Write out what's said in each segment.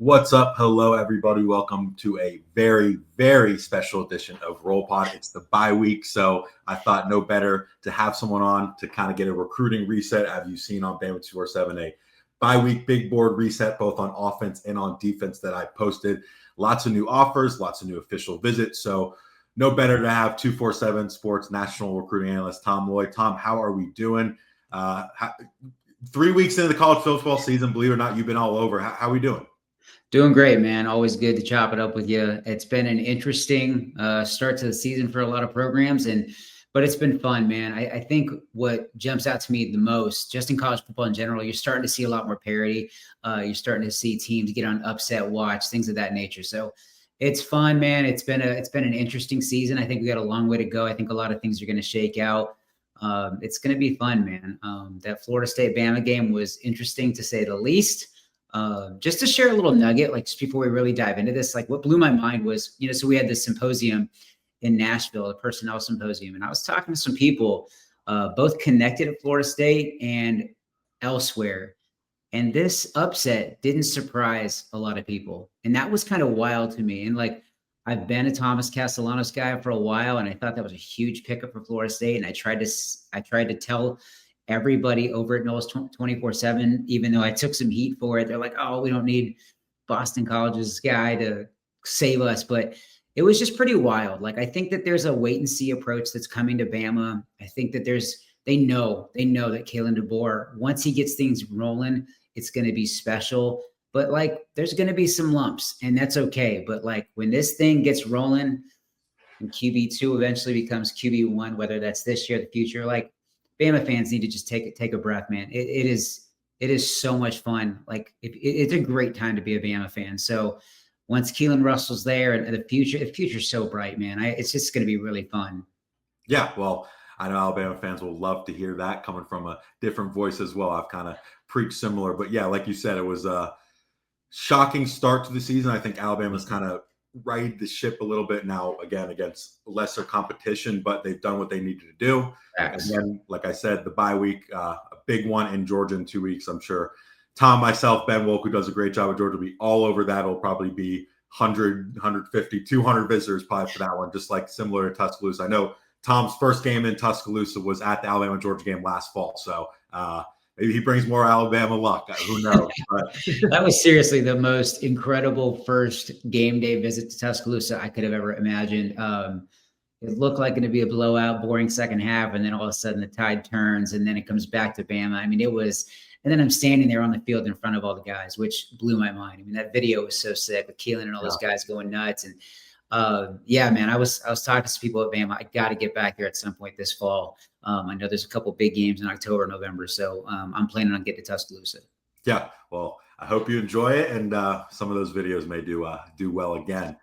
What's up? Hello, everybody. Welcome to a very, very special edition of Roll Pod. It's the bye week, so I thought no better to have someone on to kind of get a recruiting reset. Have you seen on Bama247 a bye week big board reset, both on offense and on defense that I posted? Lots of new offers, lots of new official visits. So no better to have 247 Sports National Recruiting Analyst Tom Lloyd. Tom, how are we doing? 3 weeks into the college football season, believe it or not, you've been all over. How are we doing? Doing great, man. Always good to chop it up with you. It's been an interesting start to the season for a lot of programs, but it's been fun, man. I think what jumps out to me the most, just in college football in general, you're starting to see a lot more parity. You're starting to see teams get on upset watch, things of that nature. So it's fun, man. It's been an interesting season. I think we got a long way to go. I think a lot of things are going to shake out. It's going to be fun, man. That Florida State Bama game was interesting to say the least. Just to share a little nugget, like just before we really dive into this, like what blew my mind was, so we had this symposium in Nashville, a personnel symposium, and I was talking to some people, both connected at Florida State and elsewhere. And this upset didn't surprise a lot of people. And that was kind of wild to me. And like, I've been a Thomas Castellanos guy for a while, and I thought that was a huge pickup for Florida State. And I tried to tell everybody over at Knowles 247, even though I took some heat for it. They're like, oh, we don't need Boston College's guy to save us. But it was just pretty wild. Like, I think that there's a wait and see approach that's coming to Bama. I think that they know that Kalen DeBoer, once he gets things rolling, it's going to be special. But like, there's going to be some lumps, and that's okay. But like, when this thing gets rolling and QB2 eventually becomes QB1, whether that's this year or the future, like, Bama fans need to just take a breath, man. It is so much fun. Like, it's a great time to be a Bama fan. So once Keelan Russell's there, and the future's so bright, man. It's just going to be really fun. Yeah, well, I know Alabama fans will love to hear that coming from a different voice as well. I've kind of preached similar, but yeah, like you said, it was a shocking start to the season. I think Alabama's kind of righted the ship a little bit now, again, against lesser competition, but they've done what they needed to do. Again, like I said, the bye week, a big one in Georgia in 2 weeks. I'm sure Tom, myself, Ben Wolk, who does a great job with Georgia, will be all over that. It'll probably be 100, 150, 200 visitors probably for that one, just like similar to Tuscaloosa. I know Tom's first game in Tuscaloosa was at the Alabama-Georgia game last fall, so maybe he brings more Alabama luck. Who knows? But that was seriously the most incredible first game day visit to Tuscaloosa I could have ever imagined. It looked like going to be a blowout, boring second half, and then all of a sudden the tide turns, and then it comes back to Bama. I mean, it was – and then I'm standing there on the field in front of all the guys, which blew my mind. I mean, that video was so sick with Keelan and all those guys going nuts. And, yeah, man, I was talking to some people at Bama. I got to get back there at some point this fall. I know there's a couple big games in October, November, so I'm planning on getting to Tuscaloosa. Yeah, well, I hope you enjoy it, and some of those videos may do well again.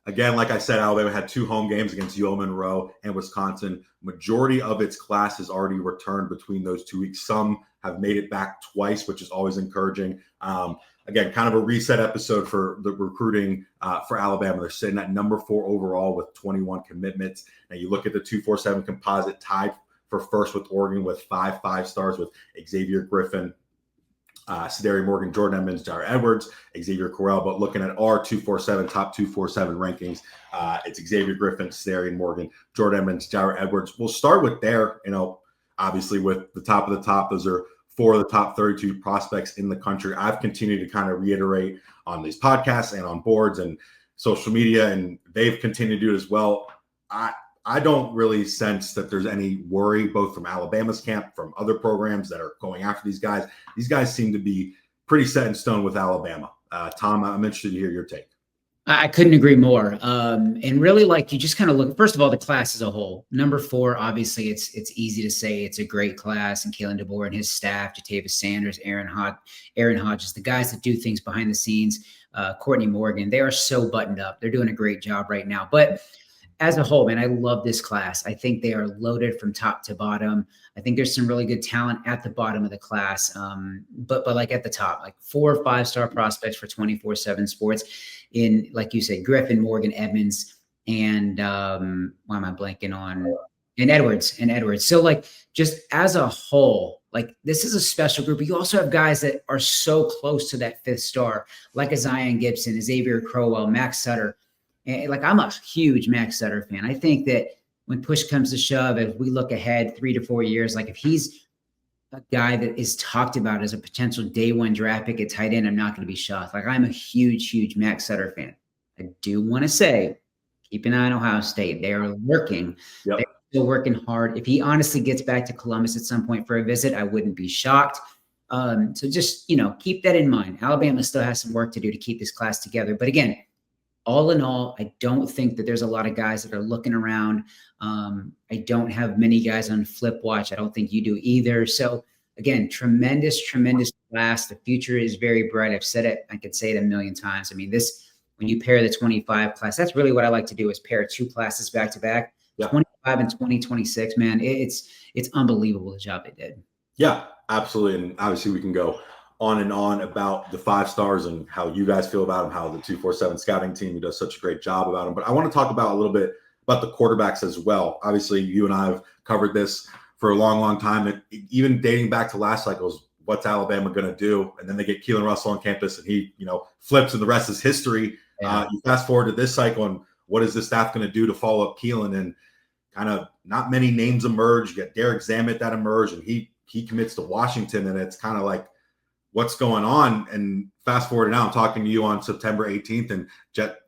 Again, like I said, Alabama had 2 home games against UL Monroe and Wisconsin. Majority of its class has already returned between those 2 weeks. Some have made it back twice, which is always encouraging. Again, kind of a reset episode for the recruiting for Alabama. They're sitting at number 4 overall with 21 commitments. Now you look at the 247 composite, tied for first with Oregon with 5 5-stars with Xavier Griffin, Cedary Morgan, Jordan Edmonds, Jared Edwards, Xavier Correll. But looking at our 247 top 247 rankings, it's Xavier Griffin, Cedary Morgan, Jordan Edmonds, Jared Edwards. We'll start with there. Obviously with the top of the top, those are 4 of the top 32 prospects in the country. I've continued to kind of reiterate on these podcasts and on boards and social media, and they've continued to do it as well. I don't really sense that there's any worry, both from Alabama's camp, from other programs that are going after these guys. These guys seem to be pretty set in stone with Alabama. Tom, I'm interested to hear your take. I couldn't agree more. And really, like, you just kind of look, first of all, the class as a whole. Number 4, obviously, it's easy to say it's a great class, and Kalen DeBoer and his staff, Jatavis Sanders, Aaron Hodges, the guys that do things behind the scenes, Courtney Morgan, they are so buttoned up. They're doing a great job right now. But as a whole, man, I love this class. I think they are loaded from top to bottom. I think there's some really good talent at the bottom of the class, but like at the top, like 4 or 5-star prospects for 247 Sports in, like you said, Griffin, Morgan, Edmonds, and why am I blanking on And Edwards. So like just as a whole, like this is a special group. But you also have guys that are so close to that fifth star, like a Zion Gibson, a Xavier Crowell, Max Sutter. And like I'm a huge Max Sutter fan. I think that when push comes to shove, if we look ahead 3 to 4 years, like if he's a guy that is talked about as a potential day one draft pick at tight end, I'm not going to be shocked. Like I'm a huge Max Sutter fan. I do want to say, keep an eye on Ohio State. They are working. Yep. They're still working hard. If he honestly gets back to Columbus at some point for a visit, I wouldn't be shocked. So just, keep that in mind. Alabama still has some work to do to keep this class together. But again, all in all, I don't think that there's a lot of guys that are looking around. I don't have many guys on flip watch. I don't think you do either. So again, tremendous class. The future is very bright. I've said it. I could say it a million times. I mean, when you pair the 25 class, that's really what I like to do is pair two classes back to back. Yeah. 25 and 2026, man. It's unbelievable the job they did. Yeah, absolutely. And obviously we can go on and on about the 5 stars and how you guys feel about them, how the 247 scouting team does such a great job about them. But I want to talk about a little bit about the quarterbacks as well. Obviously, you and I have covered this for a long time, even dating back to last cycles. What's Alabama going to do? And then they get Keelan Russell on campus, and he, flips, and the rest is history. Yeah. You fast forward to this cycle, and what is the staff going to do to follow up Keelan? And kind of not many names emerge. You get Derek Zammit that emerged, and he commits to Washington, and it's kind of like, what's going on? And fast forward now, I'm talking to you on September 18th, and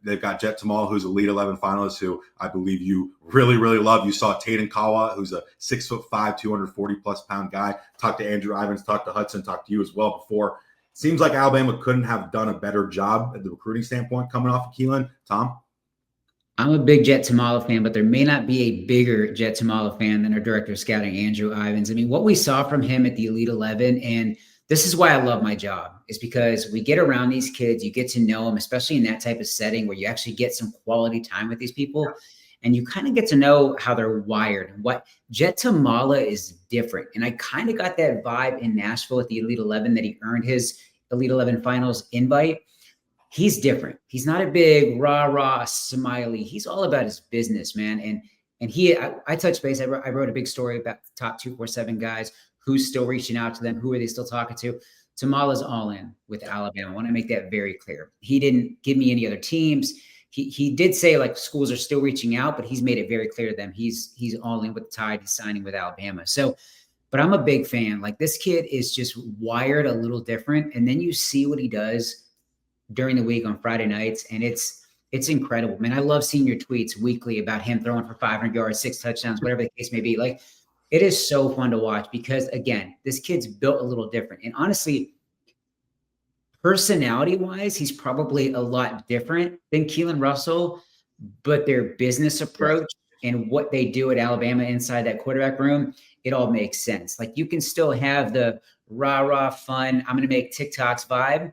they've got Jet Tamal, who's a Elite 11 finalist, who I believe you really love. You saw Taden Kawa, who's a 6'5", 240+ pound guy. Talked to Andrew Ivins, talked to Hudson, talked to you as well before. Seems like Alabama couldn't have done a better job at the recruiting standpoint coming off of Keelan. Tom? I'm a big Jet Tamala fan, but there may not be a bigger Jet Tamala fan than our director of scouting, Andrew Ivins. I mean, what we saw from him at the Elite 11, and this is why I love my job, is because we get around these kids, you get to know them, especially in that type of setting where you actually get some quality time with these people, and you kind of get to know how they're wired. What Jet Tamala is different, and I kind of got that vibe in Nashville at the Elite 11 that he earned his Elite 11 finals invite. He's different. He's not a big rah-rah smiley. He's all about his business, man. And I touched base. I wrote a big story about the top 247 guys. Who's still reaching out to them? Who are they still talking to? Tamala's all in with Alabama. I want to make that very clear. He didn't give me any other teams. He did say like schools are still reaching out, but he's made it very clear to them. He's all in with the Tide. He's signing with Alabama. So, but I'm a big fan. Like this kid is just wired a little different. And then you see what he does during the week on Friday nights, and it's incredible, man. I love seeing your tweets weekly about him throwing for 500 yards, 6 touchdowns, whatever the case may be. Like, it is so fun to watch because, again, this kid's built a little different. And honestly, personality-wise, he's probably a lot different than Keelan Russell, but their business approach and what they do at Alabama inside that quarterback room, it all makes sense. Like, you can still have the rah-rah fun, I'm going to make TikToks vibe,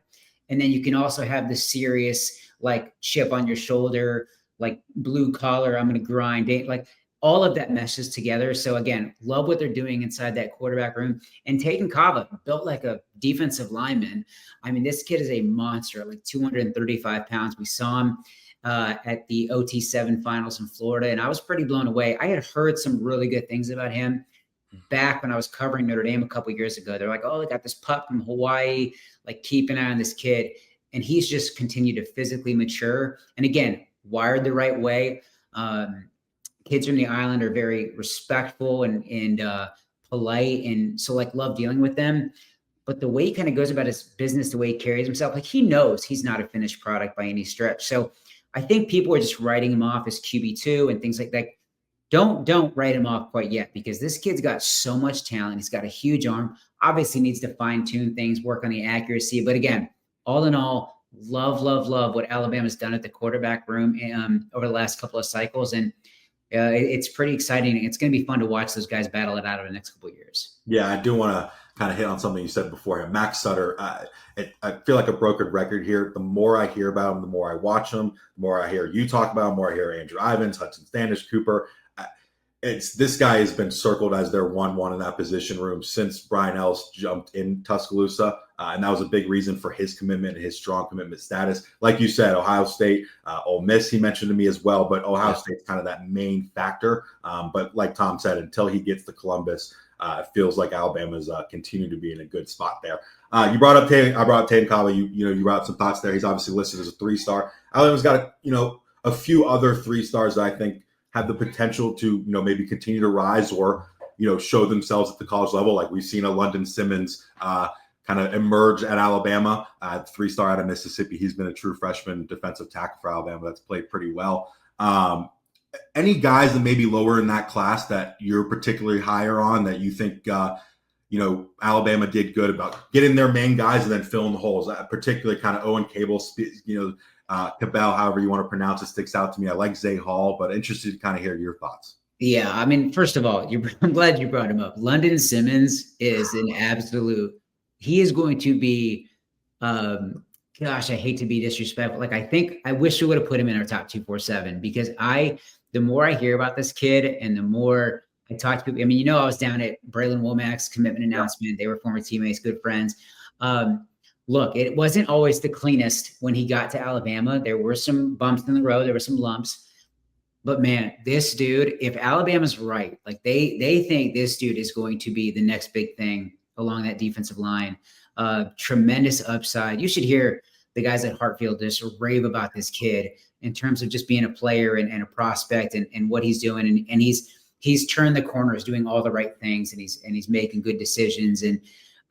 and then you can also have the serious, like, chip on your shoulder, like, blue collar, I'm going to grind. Like, all of that meshes together. So again, love what they're doing inside that quarterback room. And Taden Kava, built like a defensive lineman. I mean, this kid is a monster, like 235 pounds. We saw him at the OT7 finals in Florida, and I was pretty blown away. I had heard some really good things about him back when I was covering Notre Dame a couple of years ago. They're like, oh, they got this pup from Hawaii, like keep an eye on this kid. And he's just continued to physically mature. And again, wired the right way. Kids from the island are very respectful and polite. And so like love dealing with them. But the way he kind of goes about his business, the way he carries himself, like he knows he's not a finished product by any stretch. So I think people are just writing him off as QB2 and things like that. Don't write him off quite yet, because this kid's got so much talent. He's got a huge arm, obviously needs to fine tune things, work on the accuracy. But again, all in all, love what Alabama's done at the quarterback room over the last couple of cycles. And it's pretty exciting. It's going to be fun to watch those guys battle it out over the next couple of years. Yeah, I do want to kind of hit on something you said beforehand. Max Sutter, I feel like a broken record here. The more I hear about him, the more I watch him, the more I hear you talk about him, the more I hear Andrew Ivins, Hudson Standish, Cooper. this guy has been circled as their 1-1 in that position room since Brian Ellis jumped in Tuscaloosa. And that was a big reason for his commitment and his strong commitment status. Like you said, Ohio State, Ole Miss, he mentioned to me as well, but Ohio State's kind of that main factor. But like Tom said, until he gets to Columbus, it feels like Alabama's continuing to be in a good spot there. You brought up Tatum. I brought up Tatum Kaba. You brought up some thoughts there. He's obviously listed as a 3-star. Alabama's got a few other 3-stars that I think have the potential to maybe continue to rise or show themselves at the college level. Like we've seen a London Simmons kind of emerge at Alabama, 3-star out of Mississippi. He's been a true freshman defensive tackle for Alabama that's played pretty well. Any guys that may be lower in that class that you're particularly higher on that you think Alabama did good about getting their main guys and then filling the holes? Particularly kind of Owen Cable, Cabell, however you want to pronounce it, sticks out to me. I like Zay Hall, but interested to kind of hear your thoughts. Yeah, I mean, first of all, I'm glad you brought him up. London Simmons is an absolute. He is going to be. Gosh, I hate to be disrespectful. Like I wish we would have put him in our top 247 because the more I hear about this kid and the more I talk to people. I mean, I was down at Braylon Womack's commitment announcement. They were former teammates, good friends. Look, it wasn't always the cleanest when he got to Alabama. There were some bumps in the road. There were some lumps. But, man, this dude, if Alabama's right, like they think this dude is going to be the next big thing along that defensive line. Tremendous upside. You should hear the guys at Hartfield just rave about this kid in terms of just being a player and a prospect and what he's doing. And he's turned the corners, doing all the right things, and he's making good decisions. And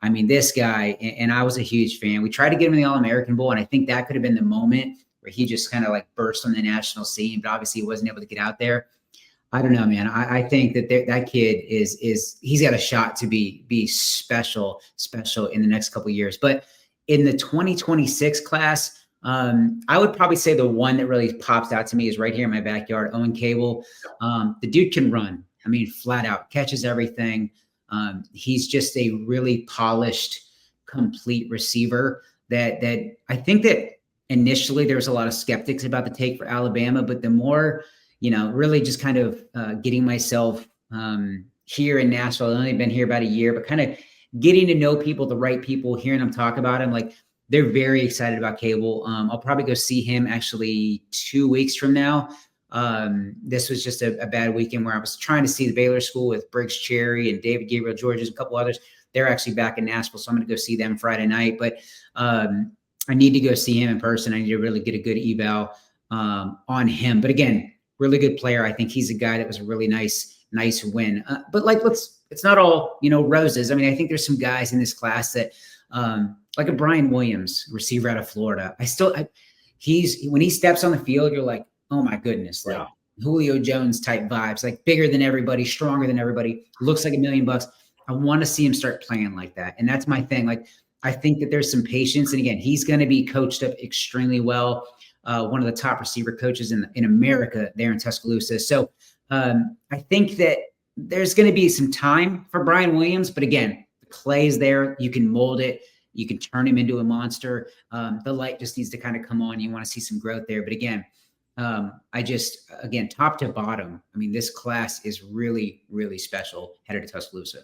I mean, this guy, and I was a huge fan. We tried to get him in the All-American Bowl, and I think that could have been the moment where he just kind of like burst on the national scene, but obviously he wasn't able to get out there. I don't know, man. I think that that kid he's got a shot to be special in the next couple of years. But in the 2026 class, I would probably say the one that really pops out to me is right here in my backyard, Owen Cable. The dude can run. I mean, flat out, catches everything. He's just a really polished, complete receiver that I think that initially there was a lot of skeptics about the take for Alabama, but the more, really just kind of getting myself here in Nashville. I've only been here about a year, but kind of getting to know people, the right people, hearing them talk about him, like they're very excited about Cable. I'll probably go see him actually 2 weeks from now. This was just a bad weekend where I was trying to see the Baylor school with Briggs Cherry and David Gabriel Georges, a couple others. They're actually back in Nashville, so I'm going to go see them Friday night. But I need to go see him in person. I need to really get a good eval on him. But again, really good player. I think he's a guy that was a really nice win. But like, it's not all, roses. I mean, I think there's some guys in this class that, like a Brian Williams, receiver out of Florida. When he steps on the field, you're like, oh my goodness, like Julio Jones type vibes, like bigger than everybody, stronger than everybody, looks like $1 million. I want to see him start playing like that. And that's my thing. Like, I think that there's some patience. And again, he's going to be coached up extremely well. One of the top receiver coaches in America there in Tuscaloosa. So I think that there's going to be some time for Brian Williams, but again, the clay is there. You can mold it. You can turn him into a monster. The light just needs to kind of come on. You want to see some growth there. But again, top to bottom, I mean, this class is really, really special headed to Tuscaloosa.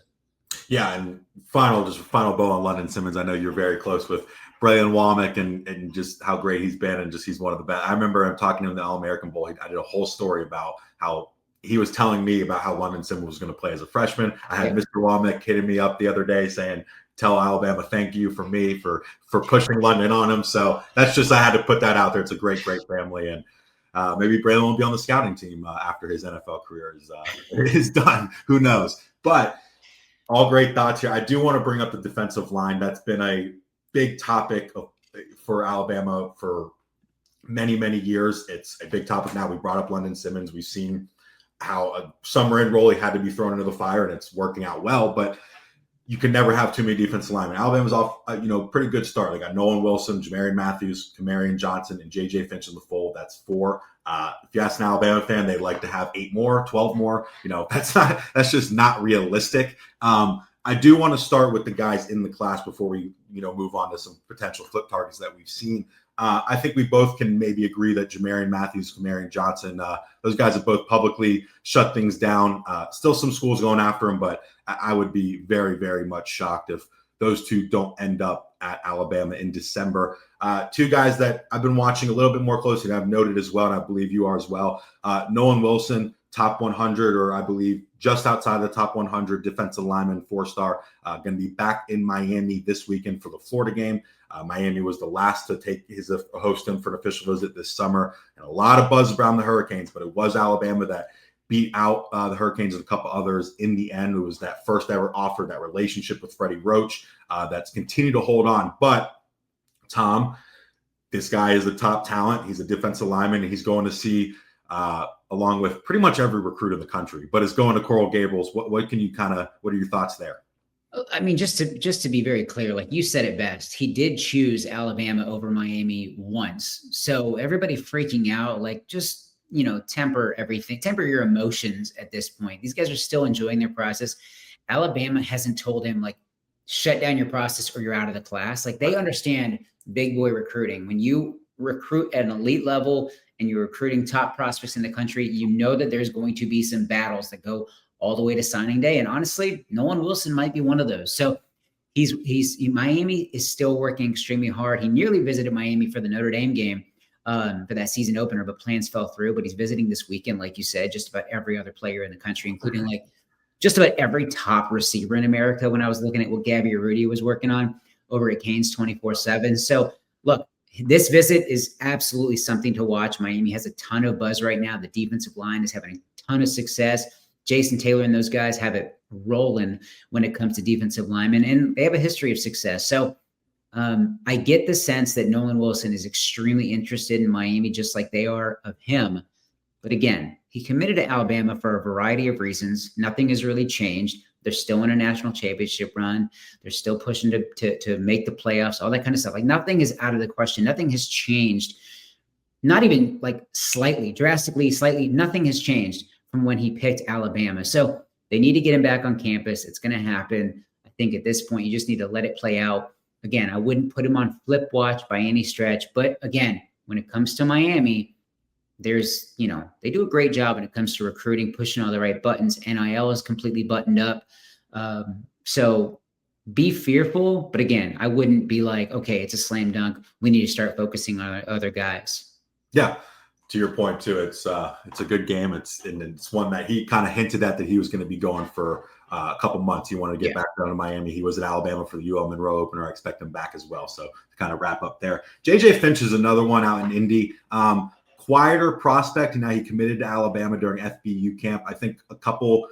Yeah, and final bow on London Simmons. I know you're very close with Braylon Womack and just how great he's been, and just he's one of the best. I remember him talking to him in the All-American Bowl. I did a whole story about how he was telling me about how London Simmons was going to play as a freshman. I had Mr. Womack hitting me up the other day saying, tell Alabama thank you for me for pushing London on him. So that's just, I had to put that out there. It's a great family, and maybe Braylon will be on the scouting team after his NFL career is done. Who knows? But all great thoughts here. I do want to bring up the defensive line. That's been a big topic for Alabama for many, many years. It's a big topic now. We brought up London Simmons. We've seen how a summer enrollee had to be thrown into the fire, and it's working out well. But you can never have too many defensive linemen. Alabama's off, pretty good start. They got Nolan Wilson, Jamarian Matthews, Kamarian Johnson, and J.J. Finch in the fold. That's 4. If you ask an Alabama fan, they'd like to have 8 more, 12 more. That's just not realistic. I do want to start with the guys in the class before we, move on to some potential flip targets that we've seen. I think we both can maybe agree that Jamarian Matthews, Kamarian Johnson, those guys have both publicly shut things down. Still some schools going after him, but I would be very, very much shocked if those two don't end up at Alabama in December. Two guys that I've been watching a little bit more closely and I've noted as well, and I believe you are as well. Nolan Wilson, top 100, or I believe just outside the top 100 defensive lineman, 4-star, going to be back in Miami this weekend for the Florida game. Miami was the last to host him for an official visit this summer, and a lot of buzz around the Hurricanes, but it was Alabama that beat out the Hurricanes and a couple others in the end. It was that first ever offer, that relationship with Freddie Roach that's continued to hold on. But Tom, this guy is the top talent. He's a defensive lineman, and he's going to see along with pretty much every recruit in the country, but is going to Coral Gables. What are your thoughts there? I mean, just to be very clear, like you said it best, he did choose Alabama over Miami once. So everybody freaking out, like just, temper everything, temper your emotions at this point. These guys are still enjoying their process. Alabama hasn't told him like, shut down your process or you're out of the class. Like they understand big boy recruiting. When you recruit at an elite level and you're recruiting top prospects in the country, you know that there's going to be some battles that go all the way to signing day. And honestly, Nolan Wilson might be one of those. So Miami is still working extremely hard. He nearly visited Miami for the Notre Dame game for that season opener, but plans fell through. But he's visiting this weekend, like you said, just about every other player in the country, including like just about every top receiver in America. When I was looking at what Gabby Arudi was working on over at Canes 24/7. So look, this visit is absolutely something to watch. Miami has a ton of buzz right now. The defensive line is having a ton of success. Jason Taylor and those guys have it rolling when it comes to defensive linemen, and they have a history of success. So I get the sense that Nolan Wilson is extremely interested in Miami, just like they are of him. But again, he committed to Alabama for a variety of reasons. Nothing has really changed. They're still in a national championship run. They're still pushing to make the playoffs, all that kind of stuff. Like nothing is out of the question. Nothing has changed. Not even like drastically, slightly, nothing has changed from when he picked Alabama. So they need to get him back on campus. It's going to happen. I think at this point, you just need to let it play out. Again, I wouldn't put him on flip watch by any stretch. But again, when it comes to Miami, there's, they do a great job when it comes to recruiting, pushing all the right buttons. NIL is completely buttoned up. So be fearful. But again, I wouldn't be like, okay, it's a slam dunk. We need to start focusing on other guys. Yeah. To your point too, it's a good game. It's one that he kind of hinted at that he was going to be going for a couple months. He wanted to get back down to Miami. He was at Alabama for the UL Monroe opener. I expect him back as well. So to kind of wrap up there, JJ Finch is another one out in Indy. Quieter prospect, and now he committed to Alabama during FBU camp. I think a couple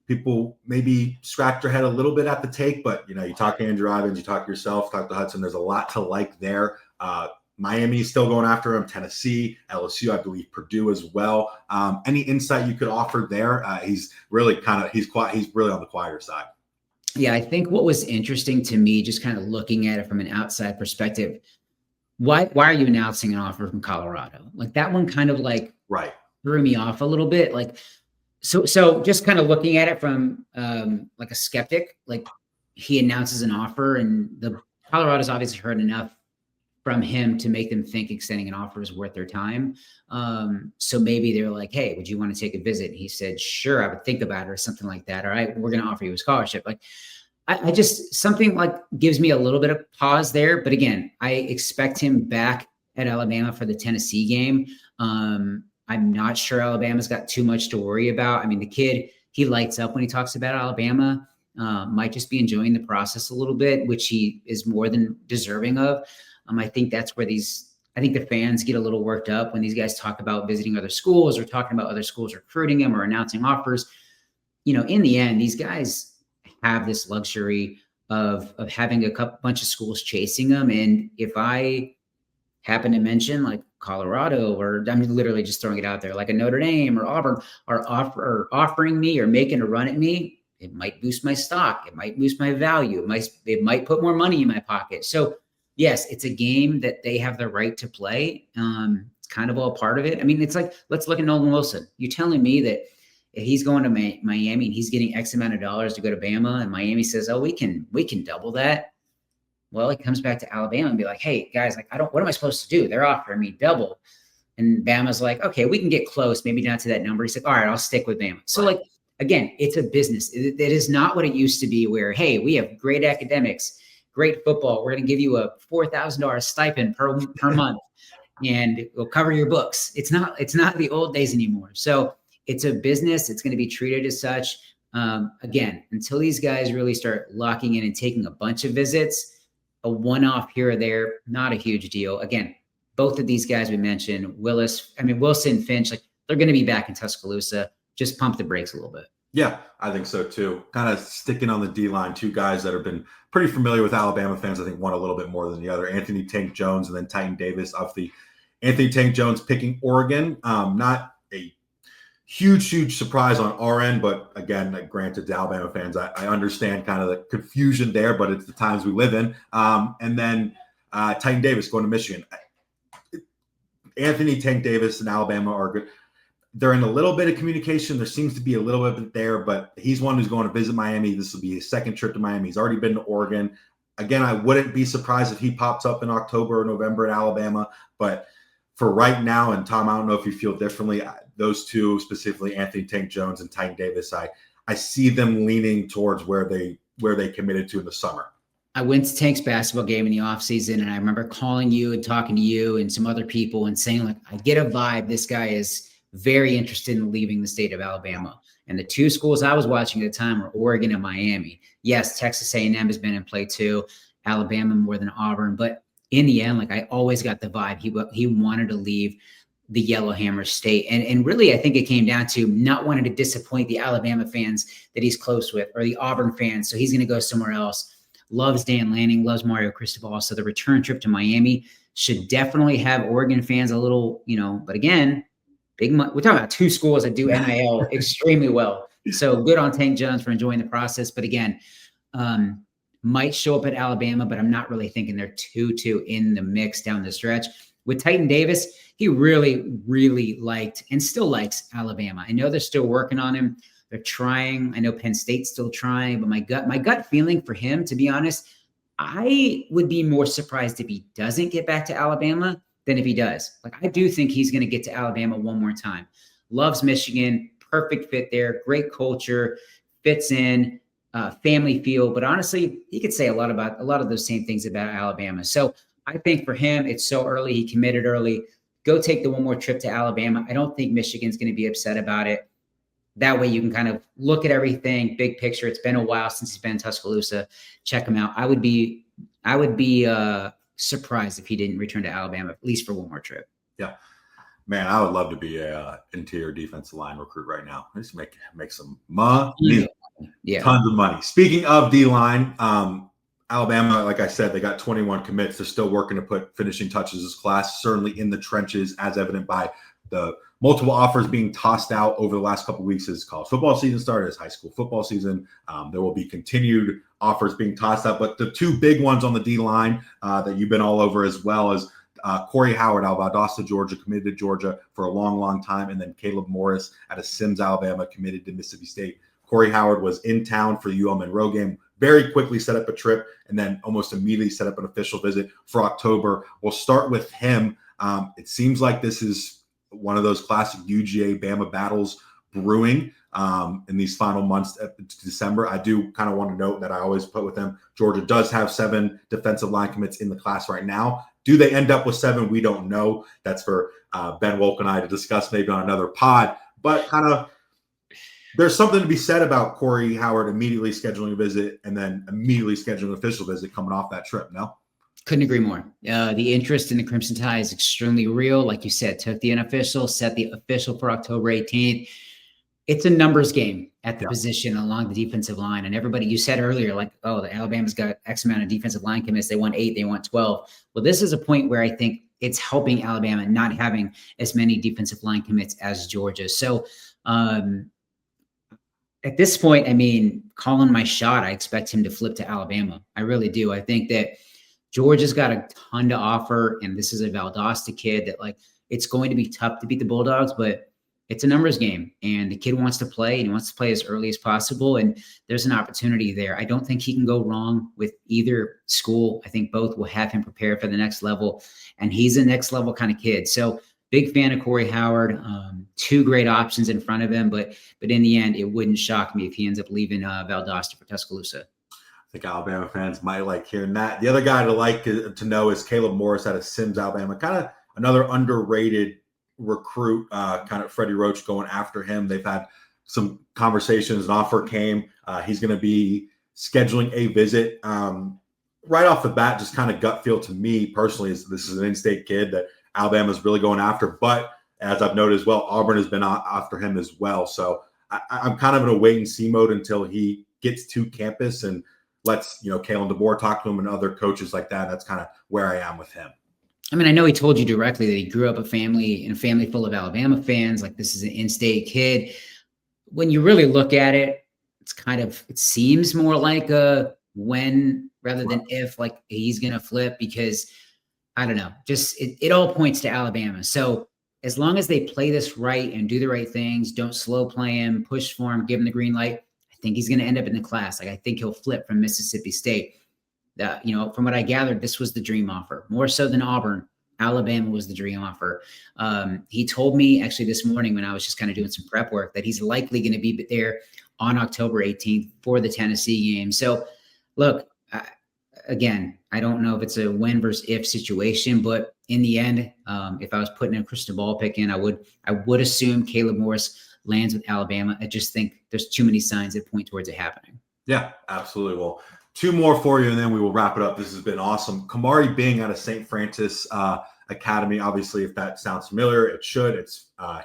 people maybe scratched their head a little bit at the take, but you talk to Andrew Ivins, you talk to yourself, talk to Hudson. There's a lot to like there. Miami is still going after him. Tennessee, LSU, I believe Purdue as well. Any insight you could offer there? He's really he's really on the quieter side. Yeah, I think what was interesting to me, just kind of looking at it from an outside perspective, why are you announcing an offer from Colorado? Like that one kind of like threw me off a little bit. Like, so just kind of looking at it from like a skeptic, like he announces an offer and the Colorado's obviously heard enough from him to make them think extending an offer is worth their time. So maybe they're like, hey, would you want to take a visit? And he said, sure, I would think about it or something like that. All right, we're going to offer you a scholarship. Like, I just, something like gives me a little bit of pause there. But again, I expect him back at Alabama for the Tennessee game. I'm not sure Alabama's got too much to worry about. I mean, the kid, he lights up when he talks about Alabama, might just be enjoying the process a little bit, which he is more than deserving of. I think that's where I think the fans get a little worked up when these guys talk about visiting other schools or talking about other schools recruiting him or announcing offers. In the end, these guys have this luxury of having a bunch of schools chasing them. And if I happen to mention like Colorado, or I'm literally just throwing it out there, like a Notre Dame or Auburn are offering me or making a run at me, it might boost my stock. It might boost my value. It might put more money in my pocket. So yes, it's a game that they have the right to play. It's kind of all part of it. I mean, it's like, let's look at Nolan Wilson. You're telling me that if he's going to Miami and he's getting X amount of dollars to go to Bama and Miami says, oh, we can double that. Well, he comes back to Alabama and be like, hey guys, like, what am I supposed to do? They're offering me double. And Bama's like, okay, we can get close, maybe not to that number. He's like, all right, I'll stick with Bama. So like, again, it's a business. It is not what it used to be where, hey, we have great academics, great football. We're going to give you a $4,000 stipend per month and we'll cover your books. It's not the old days anymore. So it's a business. It's going to be treated as such. Again, until these guys really start locking in and taking a bunch of visits, a one-off here or there, not a huge deal. Again, both of these guys we mentioned, Wilson, Finch, like they're going to be back in Tuscaloosa. Just pump the brakes a little bit. Yeah, I think so too. Kind of sticking on the D-line, two guys that have been pretty familiar with Alabama fans. I think one a little bit more than the other, Anthony Tank Jones and then Titan Davis. Obviously, Anthony Tank Jones picking Oregon. Not a huge surprise on our end, but again, granted to Alabama fans, I understand kind of the confusion there, but it's the times we live in. And then Titan Davis going to Michigan. Anthony Tank Davis and Alabama are good. They're in a little bit of communication. There seems to be a little bit there, but he's one who's going to visit Miami. This will be his second trip to Miami. He's already been to Oregon. Again, I wouldn't be surprised if he pops up in October or November in Alabama. But for right now, and Tom, I don't know if you feel differently, those two, specifically Anthony Tank Jones and Titan Davis, I see them leaning towards where they committed to in the summer. I went to Tank's basketball game in the offseason, and I remember calling you and talking to you and some other people and saying, like, I get a vibe. This guy is very interested in leaving the state of Alabama. And the two schools I was watching at the time were Oregon and Miami. Yes, Texas A&M has been in play too, Alabama more than Auburn. But in the end, like I always got the vibe he wanted to leave the Yellowhammer State. And really, I think it came down to not wanting to disappoint the Alabama fans that he's close with or the Auburn fans. So he's going to go somewhere else. Loves Dan Lanning, loves Mario Cristobal. So the return trip to Miami should definitely have Oregon fans a little, but again, big money. We're talking about two schools that do NIL extremely well. So good on Tank Jones for enjoying the process. But again, might show up at Alabama, but I'm not really thinking they're too in the mix down the stretch. With Titan Davis, he really liked and still likes Alabama. I know they're still working on him. They're trying. I know Penn State's still trying, but my gut feeling for him, to be honest, I would be more surprised if he doesn't get back to Alabama than if he does. Like, I do think he's going to get to Alabama one more time. Loves Michigan, perfect fit there, great culture, fits in, family feel. But honestly, he could say a lot of those same things about Alabama. So I think for him, it's so early. He committed early. Go take the one more trip to Alabama. I don't think Michigan's going to be upset about it. That way you can kind of look at everything, big picture. It's been a while since he's been in Tuscaloosa. Check him out. I would be surprised if he didn't return to Alabama, at least for one more trip. Yeah, man, I would love to be a interior defensive line recruit right now. Just make some money, tons of money. Speaking of D-line, Alabama, like I said, they got 21 commits. They're still working to put finishing touches this class, certainly in the trenches, as evident by the multiple offers being tossed out over the last couple of weeks as college football season started, as high school football season. There will be continued offers being tossed out, but the two big ones on the D-line that you've been all over, as well as Corey Howard out of Valdosta, Georgia, committed to Georgia for a long time, and then Caleb Morris out of Sims, Alabama, committed to Mississippi State. Corey Howard was in town for the UL Monroe game, very quickly set up a trip, and then almost immediately set up an official visit for October. We'll start with him. It seems like this is one of those classic UGA Bama battles brewing in these final months of December. I do kind of want to note that I always put with them, Georgia does have 7 defensive line commits in the class right now. Do they end up with 7? We don't know. That's for Ben Wolk and I to discuss maybe on another pod. But kind of there's something to be said about Corey Howard immediately scheduling a visit and then immediately scheduling an official visit coming off that trip, no? Couldn't agree more. The interest in the Crimson Tide is extremely real. Like you said, took the unofficial, set the official for October 18th. It's a numbers game at the position along the defensive line. And everybody, you said earlier, like, oh, the Alabama's got X amount of defensive line commits. They want 8, they want 12. Well, this is a point where I think it's helping Alabama not having as many defensive line commits as Georgia. So at this point, I mean, calling my shot, I expect him to flip to Alabama. I really do. I think that Georgia's got a ton to offer, and this is a Valdosta kid that, like, it's going to be tough to beat the Bulldogs, but it's a numbers game, and the kid wants to play, and he wants to play as early as possible. And there's an opportunity there. I don't think he can go wrong with either school. I think both will have him prepared for the next level, and he's a next level kind of kid. So big fan of Corey Howard. Two great options in front of him, but in the end, it wouldn't shock me if he ends up leaving Valdosta for Tuscaloosa. I think Alabama fans might like hearing that. The other guy to know is Caleb Morris out of Sims, Alabama. Kind of another underrated recruit, kind of Freddie Roach going after him. They've had some conversations. An offer came. He's going to be scheduling a visit. Right off the bat, just kind of gut feel to me personally is this is an in-state kid that Alabama's really going after. But as I've noted as well, Auburn has been after him as well. So I'm kind of in a wait and see mode until he gets to campus and lets Kalen DeBoer talk to him and other coaches like that. That's kind of where I am with him. I mean, I know he told you directly that he grew up in a family full of Alabama fans. Like, this is an in-state kid. When you really look at it, it seems more like a when rather than if, like he's going to flip, because I don't know, just it all points to Alabama. So as long as they play this right and do the right things, don't slow play him, push for him, give him the green light, I think he's going to end up in the class. Like, I think he'll flip from Mississippi State. From what I gathered, this was the dream offer, more so than Auburn. Alabama was the dream offer. He told me actually this morning when I was just kind of doing some prep work that he's likely going to be there on October 18th for the Tennessee game. So look, again, I don't know if it's a when versus if situation, but in the end, if I was putting a crystal ball pick in, I would assume Caleb Morris lands with Alabama. I just think there's too many signs that point towards it happening. Yeah, absolutely. Well, two more for you, and then we will wrap it up. This has been awesome. Kamari Bing out of St. Francis Academy. Obviously, if that sounds familiar, it should.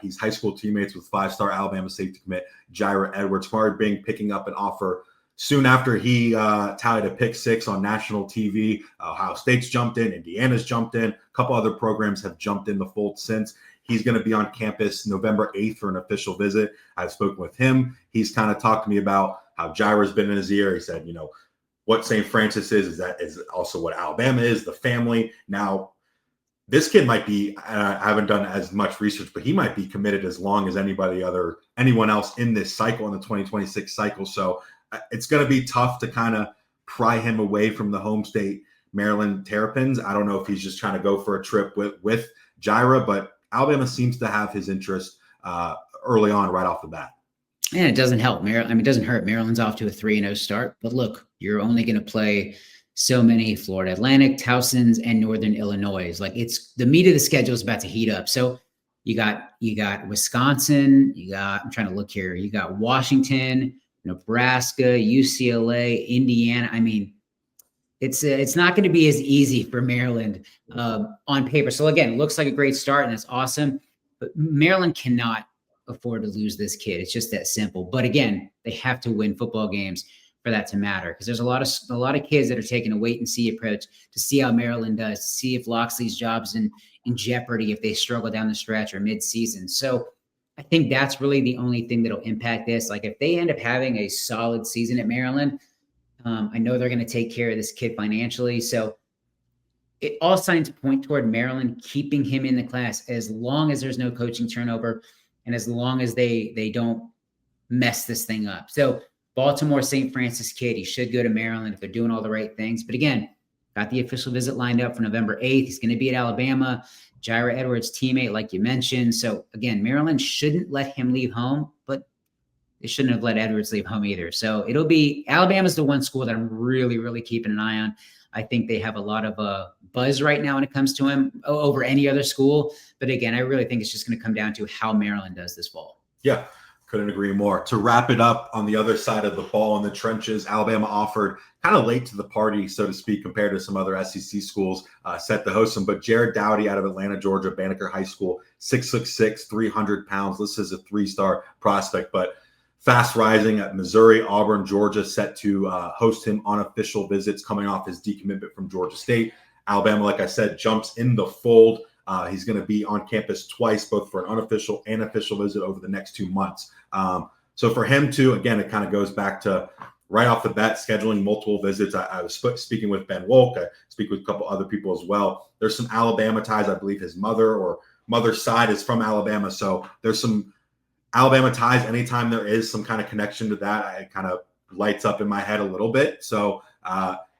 He's high school teammates with five-star Alabama safety commit Jaira Edwards. Kamari Bing picking up an offer soon after he tallied a pick six on national TV. Ohio State's jumped in. Indiana's jumped in. A couple other programs have jumped in the fold since. He's going to be on campus November 8th for an official visit. I've spoken with him. He's kind of talked to me about how Jaira's been in his ear. He said, what St. Francis is also what Alabama is, the family. Now, this kid might be, I haven't done as much research, but he might be committed as long as anyone else in this cycle, in the 2026 cycle. So it's going to be tough to kind of pry him away from the home state, Maryland Terrapins. I don't know if he's just trying to go for a trip with Jaira, but Alabama seems to have his interest early on, right off the bat. And it doesn't help. It doesn't hurt. Maryland's off to a 3-0 start. But look, you're only going to play so many Florida Atlantic, Towson's, and Northern Illinois. Like, it's the meat of the schedule is about to heat up. So you got Wisconsin. I'm trying to look here. You got Washington, Nebraska, UCLA, Indiana. I mean, it's not going to be as easy for Maryland on paper. So again, it looks like a great start, and that's awesome. But Maryland cannot afford to lose this kid. It's just that simple. But again, they have to win football games for that to matter, because there's a lot of kids that are taking a wait and see approach to see how Maryland does, to see if Loxley's job's in jeopardy if they struggle down the stretch or mid-season. So I think that's really the only thing that'll impact this. Like, if they end up having a solid season at Maryland, I know they're going to take care of this kid financially. So it all signs point toward Maryland keeping him in the class as long as there's no coaching turnover and as long as they don't mess this thing up. So Baltimore St. Francis kid, he should go to Maryland if they're doing all the right things. But again, got the official visit lined up for November 8th. He's going to be at Alabama. Jaira Edwards' teammate, like you mentioned. So again, Maryland shouldn't let him leave home, but they shouldn't have let Edwards leave home either. So it'll be Alabama's the one school that I'm really, really keeping an eye on. I think they have a lot of buzz right now when it comes to him over any other school. But again, I really think it's just going to come down to how Maryland does this fall. Yeah, couldn't agree more. To wrap it up, on the other side of the ball in the trenches, Alabama offered kind of late to the party, so to speak, compared to some other SEC schools set to host them. But Jared Dowdy out of Atlanta, Georgia, Banneker High School, 6'6", 300 pounds. This is a 3-star prospect, but fast rising at Missouri, Auburn, Georgia, set to host him on official visits coming off his decommitment from Georgia State. Alabama, like I said, jumps in the fold. He's going to be on campus twice, both for an unofficial and official visit over the next 2 months. So for him too, again, it kind of goes back to right off the bat, scheduling multiple visits. I was speaking with Ben Wolk. I speak with a couple other people as well. There's some Alabama ties. I believe his mother's side is from Alabama. So there's some Alabama ties, anytime there is some kind of connection to that, it kind of lights up in my head a little bit. So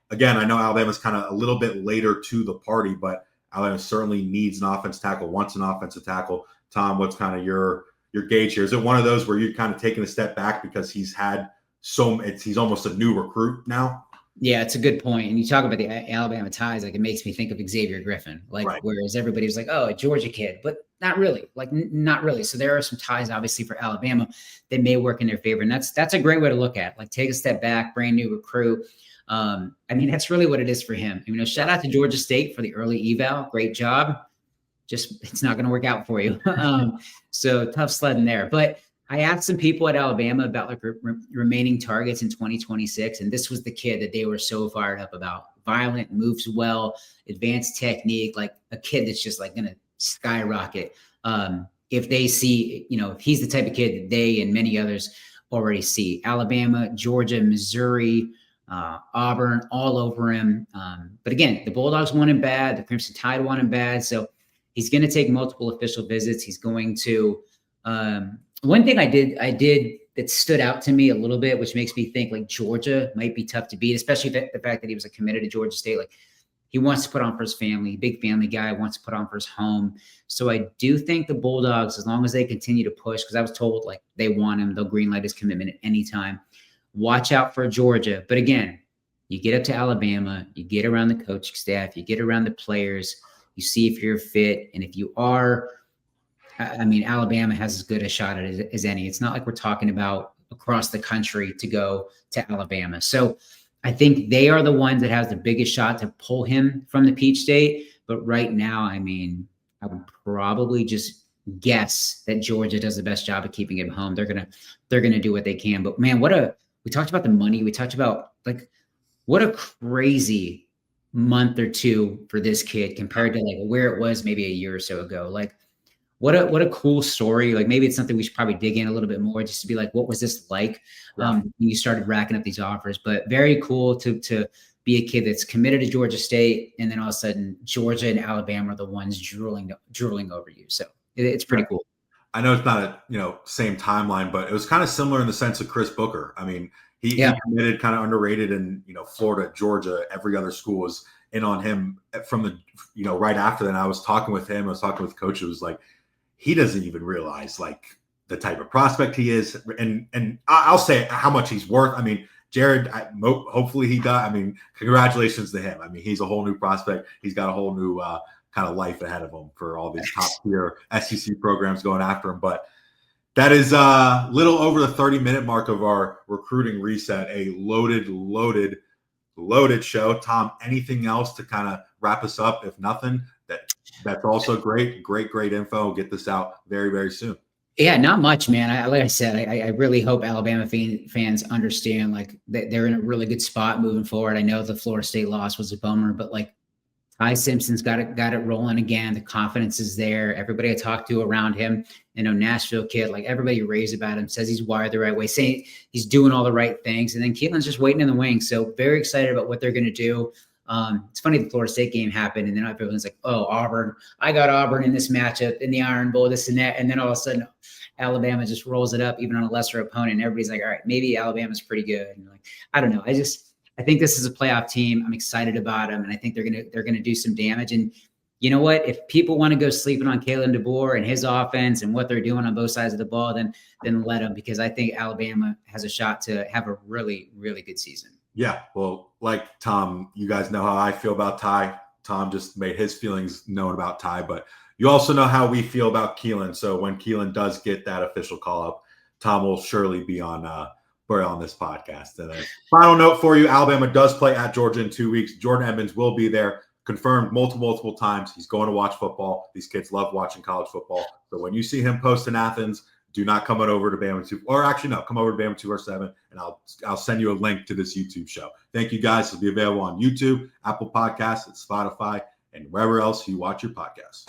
again, I know Alabama's kind of a little bit later to the party, but Alabama certainly needs an offensive tackle, wants an offensive tackle. Tom, what's kind of your gauge here? Is it one of those where you're kind of taking a step back because he's almost a new recruit now? Yeah, it's a good point. And you talk about the Alabama ties, like it makes me think of Xavier Griffin, like right. Whereas everybody was like, oh, a Georgia kid, but not really, like not really. So there are some ties, obviously, for Alabama that may work in their favor. And that's a great way to look at it. Like take a step back, brand new recruit. I mean, that's really what it is for him. You know, shout out to Georgia State for the early eval. Great job. Just it's not going to work out for you. So tough sledding there. But I asked some people at Alabama about like remaining targets in 2026, and this was the kid that they were so fired up about. Violent, moves well, advanced technique, like a kid that's just like going to skyrocket. If they see, you know, if he's the type of kid that they and many others already see. Alabama, Georgia, Missouri, Auburn, all over him. But again, the Bulldogs want him bad. The Crimson Tide want him bad. So he's going to take multiple official visits. He's going to one thing I did that stood out to me a little bit, which makes me think like Georgia might be tough to beat, especially the fact that he was committed to Georgia State. Like he wants to put on for his family, big family guy, wants to put on for his home. So I do think the Bulldogs, as long as they continue to push, because I was told like they want him, they'll greenlight his commitment at any time. Watch out for Georgia. But again, you get up to Alabama, you get around the coaching staff, you get around the players, you see if you're fit. And if you are, I mean, Alabama has as good a shot at it as any. It's not like we're talking about across the country to go to Alabama. So I think they are the ones that has the biggest shot to pull him from the Peach State. But right now, I mean, I would probably just guess that Georgia does the best job of keeping him home. They're gonna do what they can. But man, we talked about the money. We talked about like what a crazy month or two for this kid compared to like where it was maybe a year or so ago. Like what a cool story. Like maybe it's something we should probably dig in a little bit more just to be like, what was this like when you started racking up these offers? But very cool to be a kid that's committed to Georgia State, and then all of a sudden Georgia and Alabama are the ones drooling over you. So it's pretty cool. I know it's not a same timeline, but it was kind of similar in the sense of Chris Booker. I mean, he committed, kind of underrated, and Florida, Georgia, every other school was in on him from the right after that. And I was talking with him. I was talking with coach. It was like he doesn't even realize like the type of prospect he is, and I'll say how much he's worth. I mean, Jared, hopefully he does. I mean, congratulations to him. I mean, he's a whole new prospect. He's got a whole new kind of life ahead of him for all these top tier SEC programs going after him. But that is a little over the 30-minute mark of our recruiting reset, a loaded show. Tom, anything else to kind of wrap us up? If nothing, that's also great info. We'll get this out very, very soon. Yeah, not much, man. Like I said, I really hope Alabama fans understand like that they're in a really good spot moving forward. I know the Florida State loss was a bummer, but like Ty Simpson's got it rolling again. The confidence is there. Everybody I talked to around him, Nashville kid, like everybody raves about him, says he's wired the right way, saying he's doing all the right things. And then Keelan's just waiting in the wings. So very excited about what they're going to do. It's funny, the Florida State game happened, and then everyone's like, oh, Auburn. I got Auburn in this matchup in the Iron Bowl, this and that. And then all of a sudden, Alabama just rolls it up, even on a lesser opponent. And everybody's like, all right, maybe Alabama's pretty good. And like, I don't know. I think this is a playoff team. I'm excited about them, and I think they're gonna do some damage. And you know what? If people want to go sleeping on Kalen DeBoer and his offense and what they're doing on both sides of the ball, then let them, because I think Alabama has a shot to have a really, really good season. Yeah, well, like Tom, you guys know how I feel about Ty. Tom just made his feelings known about Ty, but you also know how we feel about Keelan. So when Keelan does get that official call up, Tom will surely be on this podcast. And final note for you: Alabama does play at Georgia in 2 weeks. Jordan Edmonds will be there, confirmed multiple times. He's going to watch football. These kids love watching college football. So when you see him post in Athens, do not come on over to Bama2, or actually no, come over to Bama247, and I'll send you a link to this YouTube show. Thank you, guys. It'll be available on YouTube, Apple Podcasts, Spotify, and wherever else you watch your podcasts.